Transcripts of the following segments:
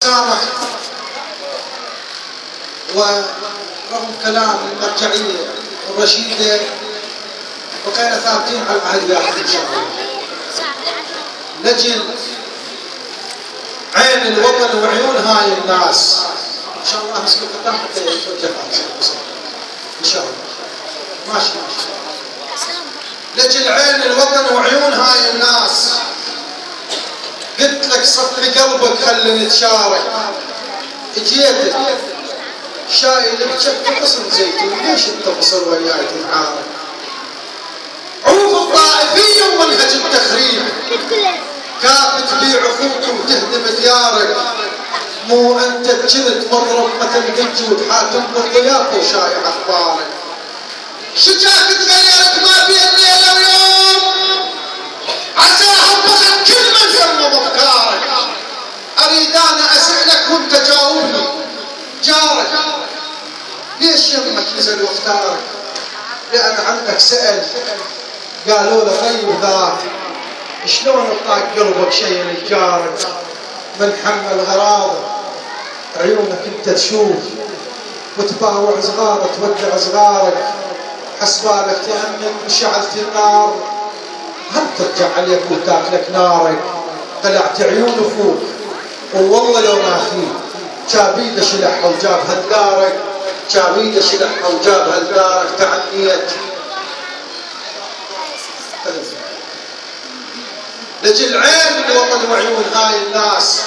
سامح. ورغم كلام المرجعية الرشيدة وكان ثابتين على العهد واحد إن شاء الله. نجل عين الوطن وعيون هاي الناس إن شاء الله. مسك الختام حتى يتوجه إن شاء الله. ماشي نجل عين الوطن وعيون هاي الناس. قلت لك صفي قلبك خلي نتشارك. اجيتك شايل بشكل قصر زيتون، ليش انت بصر وياي تنعارك؟ عروض الطائفية ومنهج التخريب، كافة تبيع اخوك وتهدم ديارك. مو انت كنت مضرب مثل دج وتحاكم بالضيافة وشايع اخبارك. شجاك تغيرت ما بين ليلة ويوم، عساها بخت كل من سمم افكارك. اريد انا اسالك وانت جاوبني جارك، ليش يمك نزل واختارك؟ لان عنك سأل قالوا له طيب ذاك شلون اطاق قلبك شيء لجارك؟ من حمل غراضه عيونك انت تشوف وتباوع صغارك تودع صغارك. حسبالك تأمن شعلت النار هم ترجع عليك وتاكلك نارك. قلعت عيون اخوك والله لو ما فيك جابيده شلحها وجاب هالدارك. جابيده شلحها وجاب هالدارك. تعنيت لجل عين الوطن وعيون هاي الناس.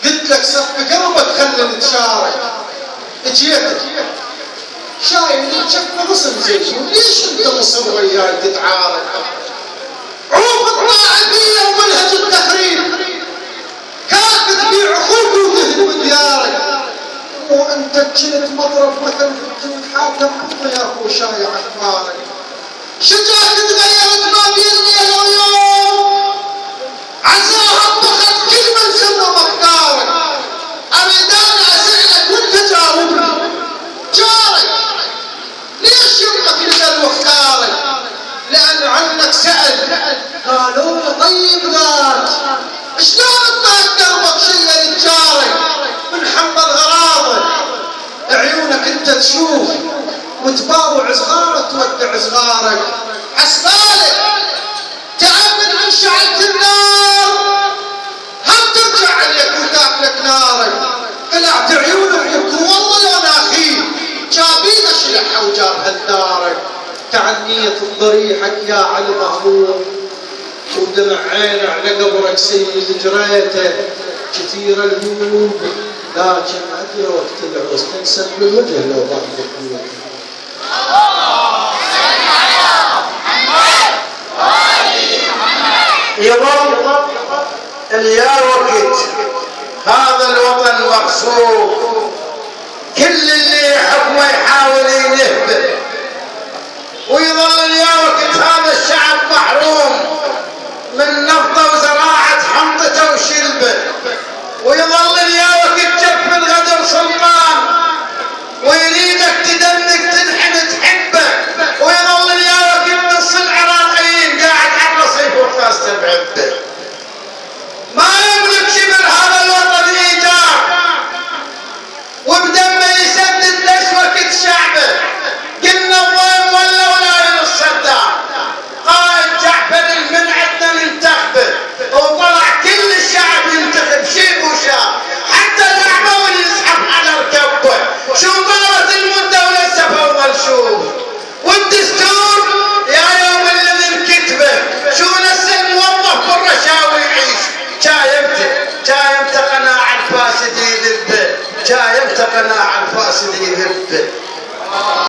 قلت لك صف قلبك خلي نتشارك. اجيتك شايل بشكل غصن زيتون، ليش انت مصر وياي تتعارك؟ عروض الطائفية ومنهج التخريب، كافة تبيع اخوك وتهدم ديارك. وانت كنت مضرب مثل كنت حاكم يا اخو شايع اخبارك. شجاك تغيرت ما بين ليلة ويوم، عساها بخت كل من سمم افكارك. اريد انا اسالك وانت جاوبني جارك، ليش يمك نزل واختارك؟ لان عنك سأل قالوا له طيب ذاك شلون اطاق قلبك شيء لجارك؟ من حمل غراضه عيونك انت تشوف وتباوع صغارك تودع صغارك. حسبالك تأمن من شعلة النار هم ترجع عليك وتاكلك نارك. قلعت عيون اخوك والله لو ناخيك جابيده شلحها وجاب هالدارك. تعنيت بضريحك يا علي مهروب ودمع عينه على قبرك سيد جريته. كثير الهوب لكن ادري وقت العوز تنسب بالوجه لو ضاق القلوب. يظل اليا وقت هذا الوطن مغصوب، كل اللي يحبه يحاول ينهبه. ويظل اليا وقت هذا الشعب محروم من نفطه وزراعه حنطته وشلبه. ويظل اليا وقت جف الغدر سلطان ويريدك تدنك تنحن تحبه. ويظل اليا وقت نص العراقيين قاعد على الرصيف وخاص بعبه. ما يملك شبر هذا الوطن ايجار وبدمه يسدد ليش وقت شعبه. قلنا الضيم ولا ولاية الصدام قائد جعفر من عندنا ننتخبه وطلع كل الشعب ينتخب شيب وشاب حتى الأعمى واللي يسحب على ركبه. شو طالت المدة ولسه فوضى نشوف. والدستور يا يوم الذي انكتبه شو لسه الموظف بالرشاوي يعيش. جايمت قناع الفاسد يذبه. جايمت قناع الفاسد يذبه.